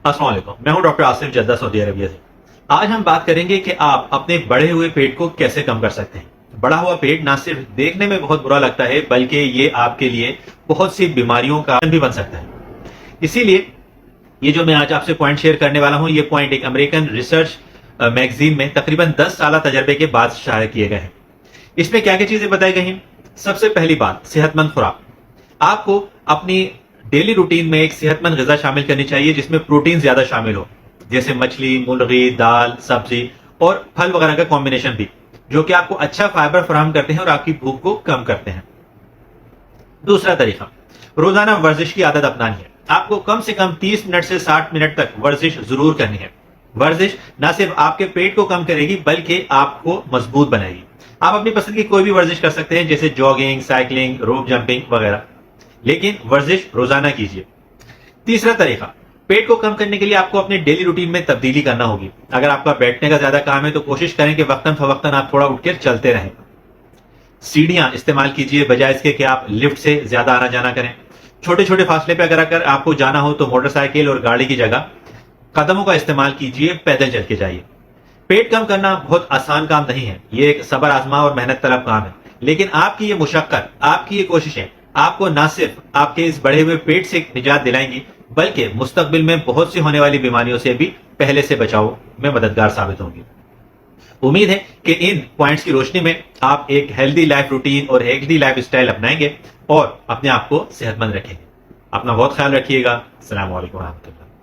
अस्सलाम वालेकुम, मैं हूं doctor Asif Jeddah, Saudi Arabia से। आज हम बात करेंगे कि आप अपने बढ़े हुए पेट को कैसे कम कर सकते हैं। बढ़ा हुआ पेट ना सिर्फ देखने में बहुत बुरा लगता है, बल्कि ये आपके लिए बहुत सी बीमारियों का कारण भी बन सकता है। इसीलिए ये जो मैं आज आपसे पॉइंट शेयर करने वाला हूं, ये पॉइंट एक अमेरिकन रिसर्च मैगजीन में तकरीबन 10 साल तजर्बे के बाद शाया किए गए हैं। इसमें क्या क्या चीजें बताई गई हैं? सबसे पहली बात, सेहतमंद खुराक। आपको अपनी डेली रूटीन में एक सेहतमंद ग़िज़ा शामिल करनी चाहिए जिसमें प्रोटीन ज्यादा शामिल हो, जैसे मछली, मुर्गी, दाल, सब्जी और फल वगैरह का कॉम्बिनेशन भी, जो कि आपको अच्छा फाइबर फराहम करते हैं और आपकी भूख को कम करते हैं। दूसरा तरीका, रोजाना वर्जिश की आदत अपनानी है। आपको कम से कम 30 मिनट से 60 मिनट तक वर्जिश जरूर करनी है। वर्जिश ना सिर्फ आपके पेट को कम करेगी बल्कि आपको मजबूत बनाएगी। आप अपनी पसंद की कोई भी वर्जिश कर सकते हैं, जैसे जॉगिंग, साइकिलिंग, रोप जंपिंग वगैरह, लेकिन वर्जिश रोजाना कीजिए। तीसरा तरीका, पेट को कम करने के लिए आपको अपने डेली रूटीन में तब्दीली करना होगी। अगर आपका बैठने का ज्यादा काम है तो कोशिश करें कि वक्तन फवक्तन आप थोड़ा उठकर चलते रहें। सीढ़ियां इस्तेमाल कीजिए बजाय इसके कि आप लिफ्ट से ज्यादा आना जाना करें। छोटे छोटे फासले पे अगर आपको जाना हो तो मोटरसाइकिल और गाड़ी की जगह कदमों का इस्तेमाल कीजिए, पैदल चल के जाइए। पेट कम करना बहुत आसान काम नहीं है, ये एक सब्र आजमा और मेहनत तलब काम है, लेकिन आपकी ये मुशक्कत, आपकी ये कोशिशें आपको न सिर्फ आपके इस बढ़े हुए पेट से निजात दिलाएंगी, बल्कि मुस्तकबिल में बहुत सी होने वाली बीमारियों से भी पहले से बचाव में मददगार साबित होंगी। उम्मीद है कि इन पॉइंट्स की रोशनी में आप एक हेल्दी लाइफ रूटीन और हेल्दी लाइफ स्टाइल अपनाएंगे और अपने आप को सेहतमंद रखेंगे। अपना बहुत ख्याल रखिएगा। अस्सलाम वालेकुम रहमतुल्लाह।